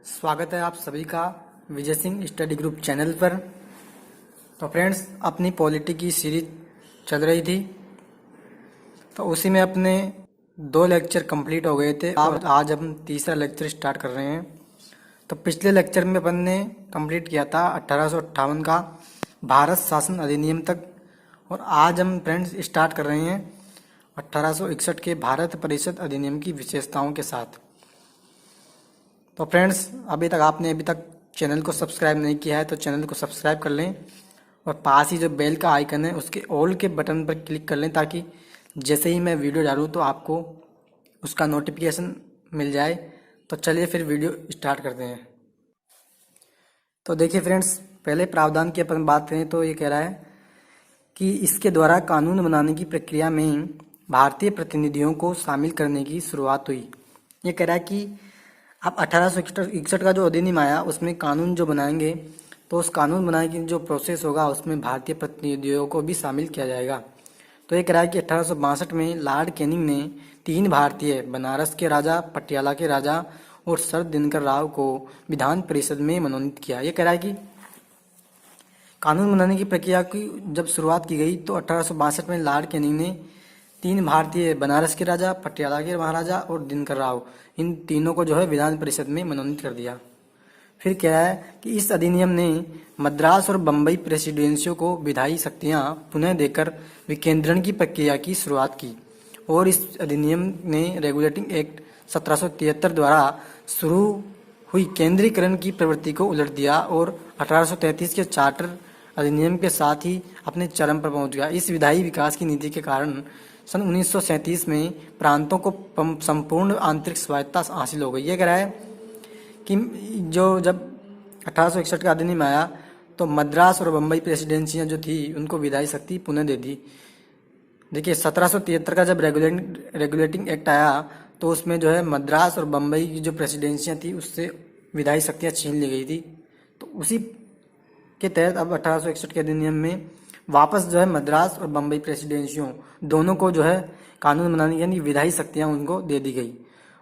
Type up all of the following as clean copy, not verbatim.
स्वागत है आप सभी का Vijay Singh study group channel पर। तो फ्रेंड्स, अपनी पॉलिटी की सीरीज चल रही थी, तो उसी में अपने 2 लेक्चर कंप्लीट हो गए थे। अब आज हम तीसरा लेक्चर स्टार्ट कर रहे हैं। तो पिछले लेक्चर में अपन ने कंप्लीट किया था 1858 का भारत शासन अधिनियम तक, और आज हम फ्रेंड्स स्टार्ट कर रहे हैं 1861 के भारत परिषद अधिनियम की विशेषताओं के साथ। तो फ्रेंड्स, अभी तक चैनल को सब्सक्राइब नहीं किया है तो चैनल को सब्सक्राइब कर लें, और पास ही जो बेल का आइकन है उसके ऑल के बटन पर क्लिक कर लें, ताकि जैसे ही मैं वीडियो डालूँ तो आपको उसका नोटिफिकेशन मिल जाए। तो चलिए फिर वीडियो स्टार्ट करते हैं। तो देखिए फ्रेंड्स, पहले प्रावधान की अपन बात करें तो ये कह रहा है कि इसके द्वारा कानून बनाने की प्रक्रिया में भारतीय प्रतिनिधियों को शामिल करने की शुरुआत हुई। ये कह रहा है कि अब 1861 का जो अधिनियम आया उसमें कानून जो बनाएंगे, तो उस कानून बनाने की जो प्रोसेस होगा उसमें भारतीय प्रतिनिधियों को भी शामिल किया जाएगा। तो ये कह रहा है कि 1862 में लॉर्ड कैनिंग ने 3 भारतीय, बनारस के राजा, पटियाला के राजा और सर दिनकर राव को विधान परिषद में मनोनीत किया। ये कह रहा है कि कानून बनाने की प्रक्रिया की जब शुरुआत की गई तो 1862 में लॉर्ड कैनिंग ने 3 भारतीय, बनारस के राजा, पटियाला के महाराजा और दिनकर राव, इन तीनों को जो है विधान परिषद में मनोनीत कर दिया। फिर क्या है कि इस अधिनियम ने मद्रास और बम्बई प्रेसिडेंसियों को विधायी शक्तियां पुनः देकर विकेंद्रण की प्रक्रिया की शुरुआत की, और इस अधिनियम ने रेगुलेटिंग एक्ट 1773 द्वारा शुरू हुई केंद्रीकरण की प्रवृत्ति को उलट दिया, और 1833 के चार्टर अधिनियम के साथ ही अपने चरम पर पहुंच गया। इस विधायी विकास की नीति के कारण सन 1937 में प्रांतों को संपूर्ण आंतरिक स्वायत्तता हासिल हो गई। ये कह रहा है कि जब 1861 का अधिनियम आया तो मद्रास और बम्बई प्रेसिडेंसियां जो थी उनको विधायी शक्ति पुनः दे दी। देखिए 1773 का जब रेगुलेटिंग एक्ट आया तो उसमें जो है मद्रास और बम्बई की जो प्रेसिडेंसियां थी उससे विधायी शक्तियां छीन ली गई थी। तो उसी के तहत अब 1861 के अधिनियम में वापस जो है मद्रास और बम्बई प्रेसिडेंसियों दोनों को जो है कानून बनाने यानी विधायी शक्तियां उनको दे दी गई।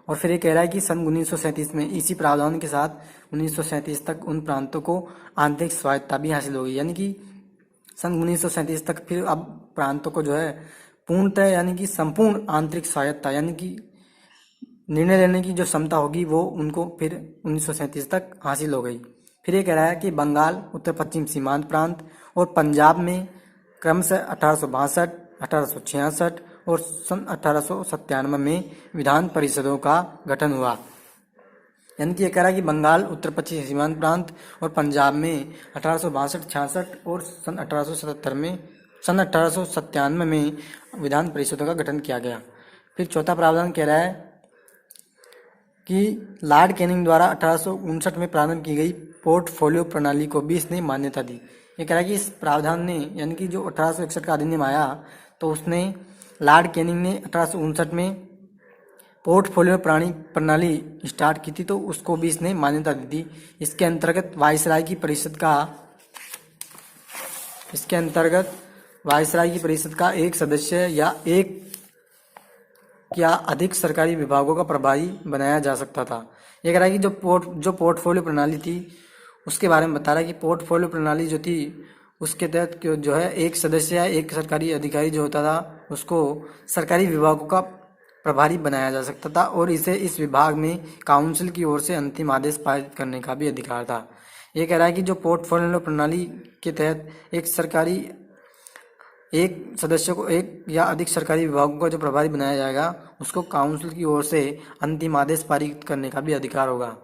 और फिर ये कह रहा है कि सन 1937 में इसी प्रावधान के साथ 1937 तक उन प्रांतों को आंतरिक स्वायत्तता भी हासिल हो गई, यानी कि सन 1937 तक फिर अब प्रांतों को जो है पूर्णतः यानी कि संपूर्ण आंतरिक स्वायत्तता यानी कि निर्णय लेने की जो क्षमता होगी वो उनको फिर 1937 तक हासिल हो गई। फिर ये कह रहा है कि बंगाल, उत्तर पश्चिम सीमांत प्रांत और पंजाब में क्रमशः 1862, 1866 और सन 1897 में विधान परिषदों का गठन हुआ। यानी कि ये कह रहा है कि बंगाल, उत्तर पश्चिम सीमांत प्रांत और पंजाब में 1862-66 और सन 1897 में विधान परिषदों का गठन किया गया। फिर चौथा प्रावधान कह रहा है कि लॉर्ड कैनिंग द्वारा 1859 में प्रारंभ की गई पोर्टफोलियो प्रणाली को भी इसने मान्यता दी। ये कह रहा है कि इस प्रावधान ने यानी कि जो 1861 का अधिनियम आया तो उसने लॉर्ड कैनिंग ने 1859 में पोर्टफोलियो प्रणाली स्टार्ट की थी, तो उसको भी इसने मान्यता दी थी। इसके अंतर्गत वायसराय की परिषद का एक सदस्य या एक या अधिक सरकारी विभागों का प्रभारी बनाया जा सकता था। ये कह रहा है कि जो पोर्टफोलियो प्रणाली थी उसके बारे में बता रहा है कि पोर्टफोलियो प्रणाली जो थी उसके तहत जो है एक सदस्य या एक सरकारी अधिकारी जो होता था उसको सरकारी विभागों का प्रभारी बनाया जा सकता था, और इसे इस विभाग में काउंसिल की ओर से अंतिम आदेश पारित करने का भी अधिकार था। ये कह रहा है कि जो पोर्टफोलियो प्रणाली के तहत एक सदस्य को एक या अधिक सरकारी विभागों का जो प्रभारी बनाया जाएगा उसको काउंसिल की ओर से अंतिम आदेश पारित करने का भी अधिकार होगा।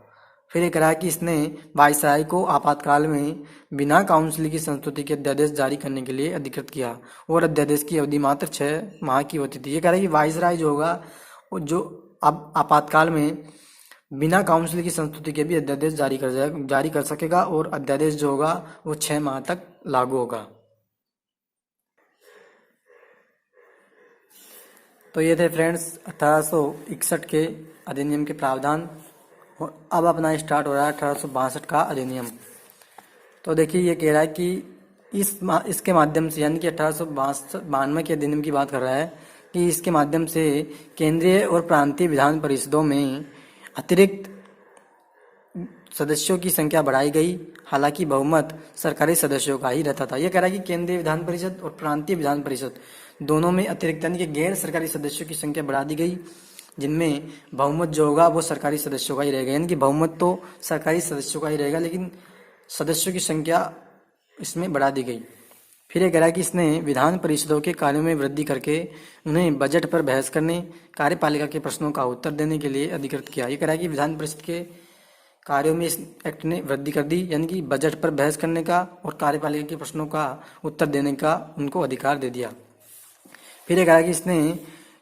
फिर ये कह रहा है कि इसने वायसराय को आपातकाल में बिना काउंसिल की संस्तुति के अध्यादेश जारी करने के लिए अधिकृत किया, और अध्यादेश की अवधि मात्र 6 माह की होती थी। ये कह रहा है कि वायसराय जो होगा वो जो अब आपातकाल में बिना काउंसिल की संस्तुति के भी अध्यादेश जारी कर सकेगा, और अध्यादेश जो होगा वो 6 माह तक लागू होगा। तो ये थे फ्रेंड्स 1861 के अधिनियम के प्रावधान। अब अपना स्टार्ट हो रहा है 1862 का अधिनियम। तो देखिए ये कह रहा है कि इसके माध्यम से यानी कि 1892 के अधिनियम की बात कर रहा है कि इसके माध्यम से केंद्रीय और प्रांतीय विधान परिषदों में अतिरिक्त सदस्यों की संख्या बढ़ाई गई, हालांकि बहुमत सरकारी सदस्यों का ही रहता था। यह कह रहा है कि केंद्रीय विधान परिषद और प्रांतीय विधान परिषद दोनों में अतिरिक्त यानी कि गैर सरकारी सदस्यों की संख्या बढ़ा दी गई, जिनमें बहुमत जो होगा वो सरकारी सदस्यों का ही रहेगा। यानी कि बहुमत तो सरकारी सदस्यों का ही रहेगा, लेकिन सदस्यों की संख्या इसमें बढ़ा दी गई। फिर ये कह रहा है कि इसने विधान परिषदों के कार्यों में वृद्धि करके उन्हें बजट पर बहस करने, कार्यपालिका के प्रश्नों का उत्तर देने के लिए अधिकृत किया। ये कह रहा है कि विधान परिषद के कार्यों में इस एक्ट ने वृद्धि कर दी, यानी कि बजट पर बहस करने का और कार्यपालिका के प्रश्नों का उत्तर देने का उनको अधिकार दे दिया। फिर ये कहा कि इसने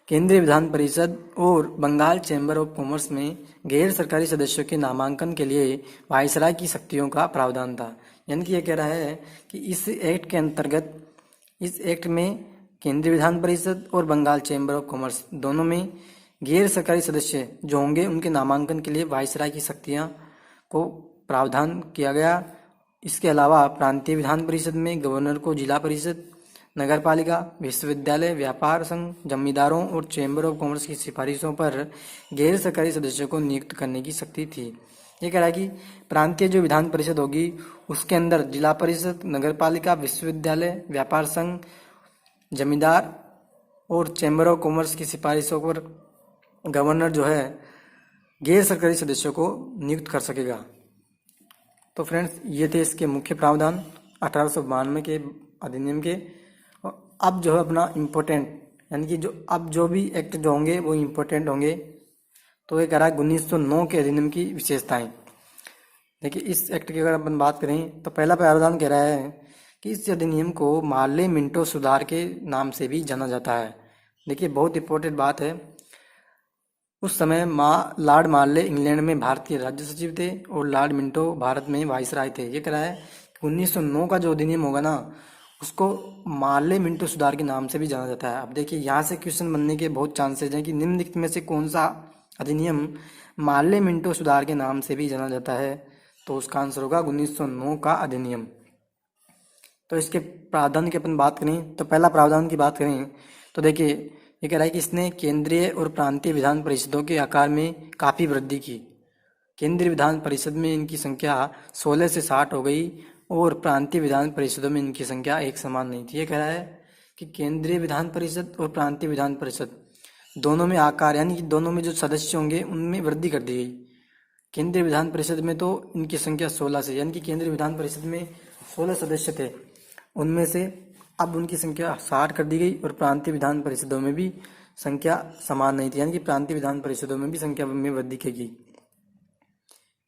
केंद्रीय विधान परिषद और बंगाल चैम्बर ऑफ कॉमर्स में गैर सरकारी सदस्यों के नामांकन के लिए वायसराय की शक्तियों का प्रावधान था। यानी कि ये कह रहा है कि इस एक्ट के अंतर्गत, इस एक्ट में केंद्रीय विधान परिषद और बंगाल चैम्बर ऑफ कॉमर्स दोनों में गैर सरकारी सदस्य जो होंगे उनके नामांकन के लिए वायसराय की शक्तियां को प्रावधान किया गया। इसके अलावा प्रांतीय विधान परिषद में गवर्नर को जिला परिषद, नगरपालिका, विश्वविद्यालय, व्यापार संघ, जमींदारों और चैम्बर ऑफ कॉमर्स की सिफारिशों पर गैर सरकारी सदस्यों को नियुक्त करने की शक्ति थी। ये कह रहा है कि प्रांतीय जो विधान परिषद होगी उसके अंदर जिला परिषद, नगरपालिका, विश्वविद्यालय, व्यापार संघ, जमींदार और चैम्बर ऑफ कॉमर्स की सिफारिशों पर गवर्नर जो है गैर सरकारी सदस्यों को नियुक्त कर सकेगा। तो फ्रेंड्स, ये थे इसके मुख्य प्रावधान 1892 के अधिनियम के। अब जो है अपना इम्पोर्टेंट, यानी कि जो अब जो भी एक्ट जो होंगे वो इम्पोर्टेंट होंगे। तो ये कह रहा है 1909 के अधिनियम की विशेषताएं। देखिए, इस एक्ट की अगर अपन बात करें तो पहला प्रावधान कह रहा है कि इस अधिनियम को मार्ले मिंटो सुधार के नाम से भी जाना जाता है। देखिए, बहुत इंपॉर्टेंट बात है। उस समय लॉर्ड मार्ले इंग्लैंड में भारतीय राज्य सचिव थे और लॉर्ड मिंटो भारत में वाइसराय थे। ये कह रहा है कि 1909 का जो अधिनियम होगा ना, उसको मार्ले मिंटो सुधार के नाम से भी जाना जाता है। अब देखिए, यहाँ से क्वेश्चन बनने के बहुत चांसेज हैं कि निम्नलिखित में से कौन सा अधिनियम मार्ले मिंटो सुधार के नाम से भी जाना जाता है। तो उसका आंसर होगा 1909 का अधिनियम। तो इसके प्रावधान की अपन बात करें तो पहला प्रावधान की बात करें तो देखिए, ये कह रहा है कि इसने केंद्रीय और प्रांतीय विधान परिषदों के आकार में काफ़ी वृद्धि की। केंद्रीय विधान परिषद में इनकी संख्या 16 से 60 हो गई और प्रांतीय विधान परिषदों में इनकी संख्या एक समान नहीं थी। ये कह रहा है कि केंद्रीय विधान परिषद और प्रांतीय विधान परिषद दोनों में आकार, यानी कि दोनों में जो सदस्य होंगे उनमें वृद्धि कर दी गई। केंद्रीय विधान परिषद में तो इनकी संख्या 16 से, यानी कि केंद्रीय विधान परिषद में 16 सदस्य थे, उनमें से अब उनकी संख्या 60 कर दी गई और प्रांतीय विधान परिषदों में भी संख्या समान नहीं थी, यानी कि प्रांतीय विधान परिषदों में भी संख्या में वृद्धि की।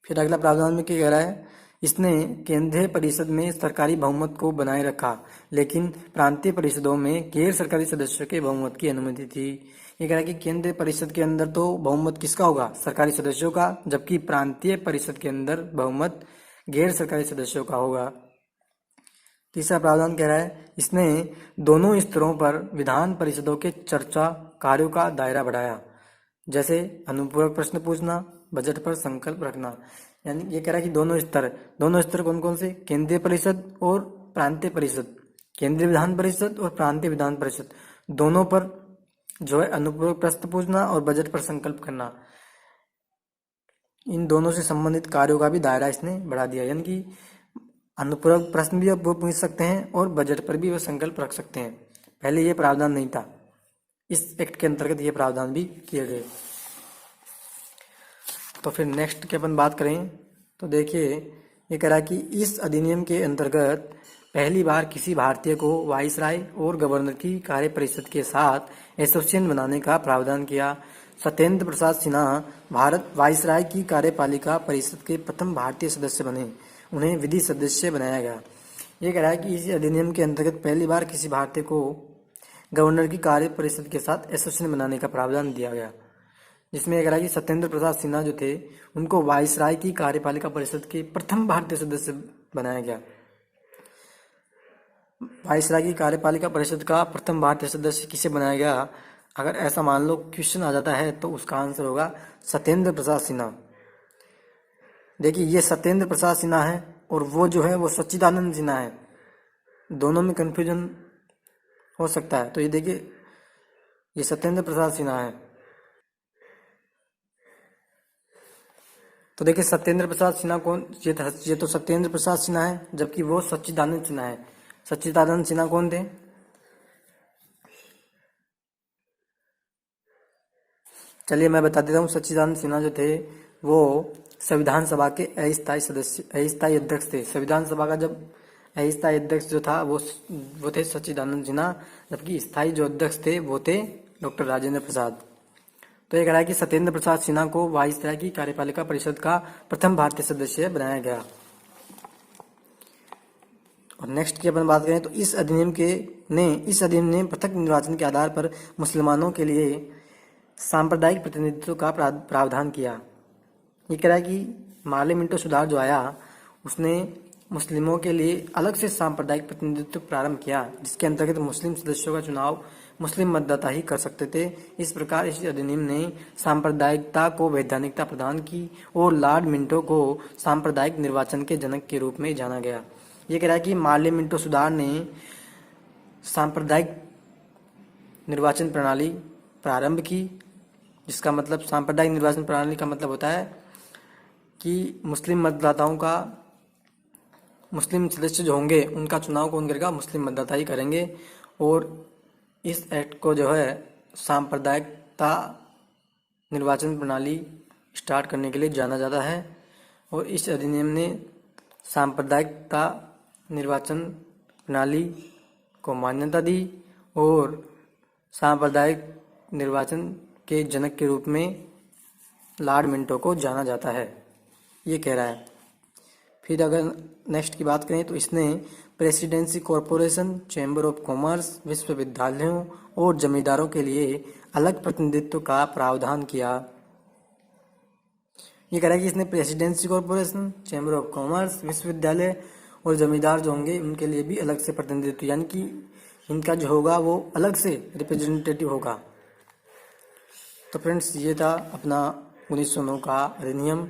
फिर अगला प्रावधान में क्या कह रहा है, इसने केंद्रीय परिषद में सरकारी बहुमत को बनाए रखा, लेकिन प्रांतीय परिषदों में गैर सरकारी सदस्यों के बहुमत की अनुमति थी। ये कह रहा है कि केंद्रीय परिषद के अंदर तो बहुमत किसका होगा, सरकारी सदस्यों का, जबकि प्रांतीय परिषद के अंदर बहुमत गैर सरकारी सदस्यों का होगा। तीसरा प्रावधान कह रहा है, इसने दोनों स्तरों पर विधान परिषदों के चर्चा कार्यों का दायरा बढ़ाया, जैसे अनुपूरक प्रश्न पूछना, बजट पर संकल्प रखना। यानी ये कह रहा है कि दोनों स्तर कौन कौन से, केंद्रीय परिषद और प्रांतीय परिषद, केंद्रीय विधान परिषद और प्रांतीय विधान परिषद दोनों पर जो है अनुपूरक प्रश्न पूछना और बजट पर संकल्प करना, इन दोनों से संबंधित कार्यों का भी दायरा इसने बढ़ा दिया। यानी कि अनुपूरक प्रश्न भी अब वो पूछ सकते हैं और बजट पर भी वो संकल्प रख सकते हैं। पहले ये प्रावधान नहीं था, इस एक्ट के अंतर्गत ये प्रावधान भी किए गए। तो फिर नेक्स्ट की अपन बात करें तो देखिए, ये कह रहा है कि इस अधिनियम के अंतर्गत पहली बार किसी भारतीय को वाइसराय और गवर्नर की कार्य परिषद के साथ एसोसिएशन बनाने का प्रावधान किया। सत्येंद्र प्रसाद सिन्हा भारत वाइसराय की कार्यपालिका परिषद के प्रथम भारतीय सदस्य बने, उन्हें विधि सदस्य बनाया गया। ये कह रहा है कि इस अधिनियम के अंतर्गत पहली बार किसी भारतीय को गवर्नर की कार्य परिषद के साथ एसोसिएशन बनाने का प्रावधान दिया गया, जिसमें कह रहा है कि सत्येंद्र प्रसाद सिन्हा जो थे उनको वाइसराय की कार्यपालिका परिषद के प्रथम भारतीय सदस्य बनाया गया। वाइसराय की कार्यपालिका परिषद का प्रथम भारतीय सदस्य किसे बनाया गया, अगर ऐसा मान लो क्वेश्चन आ जाता है तो उसका आंसर होगा सत्येंद्र प्रसाद सिन्हा। देखिए, ये सत्येंद्र प्रसाद सिन्हा है और वो जो है वो सच्चिदानंद सिन्हा है, दोनों में कंफ्यूजन हो सकता है। तो ये देखिए, ये सत्येंद्र प्रसाद सिन्हा है। तो देखिए सत्येंद्र प्रसाद सिन्हा कौन, ये तो सत्येंद्र प्रसाद सिन्हा है, जबकि वो सच्चिदानंद सिन्हा है। सच्चिदानंद सिन्हा कौन थे? चलिए मैं बता देता हूँ। सच्चिदानंद सिन्हा जो थे वो संविधान सभा के अस्थायी अध्यक्ष थे। संविधान सभा का जब अस्थायी अध्यक्ष जो था वो थे सच्चिदानंद सिन्हा, जबकि स्थायी जो अध्यक्ष थे वो थे डॉक्टर राजेंद्र प्रसाद। तो ये कह रहा है कि सत्येंद्र प्रसाद सिन्हा को वायसराय की कार्यपालिका परिषद का प्रथम भारतीय सदस्य बनाया गया। और नेक्स्ट की अपन बात करें तो इस अधिनियम ने पृथक निर्वाचन के आधार पर मुसलमानों के लिए सांप्रदायिक प्रतिनिधित्व का प्रावधान किया। ये कह रहा है कि मार्ले मिंटो सुधार जो आया उसने मुस्लिमों के लिए अलग से सांप्रदायिक प्रतिनिधित्व प्रारंभ किया, जिसके अंतर्गत मुस्लिम सदस्यों का चुनाव मुस्लिम मतदाता ही कर सकते थे। इस प्रकार इस अधिनियम ने सांप्रदायिकता को वैधानिकता प्रदान की और लॉर्ड मिंटो को सांप्रदायिक निर्वाचन के जनक के रूप में जाना गया। ये कह रहा है कि मार्ले मिंटो सुधार ने सांप्रदायिक निर्वाचन प्रणाली प्रारंभ की, जिसका मतलब सांप्रदायिक निर्वाचन प्रणाली का मतलब होता है कि मुस्लिम मतदाताओं का, मुस्लिम सदस्य जो होंगे उनका चुनाव कौन करेगा? मुस्लिम मतदाता ही करेंगे। और इस एक्ट को जो है सांप्रदायिकता निर्वाचन प्रणाली स्टार्ट करने के लिए जाना जाता है। और इस अधिनियम ने सांप्रदायिकता निर्वाचन प्रणाली को मान्यता दी और सांप्रदायिक निर्वाचन के जनक के रूप में लॉर्ड मिंटो को जाना जाता है, ये कह रहा है। फिर अगर नेक्स्ट की बात करें तो इसने presidency corporation, chamber of commerce, विश्वविद्यालयों और जमींदारों के लिए अलग प्रतिनिधित्व का प्रावधान किया। ये कह रहा है कि इसने presidency corporation, chamber of commerce, विश्वविद्यालय और जमींदार जो होंगे उनके लिए भी अलग से प्रतिनिधित्व, यानी कि इनका जो होगा वो अलग से रिप्रेजेंटेटिव होगा। तो फ्रेंड्स ये था अपना 1909 का अधिनियम।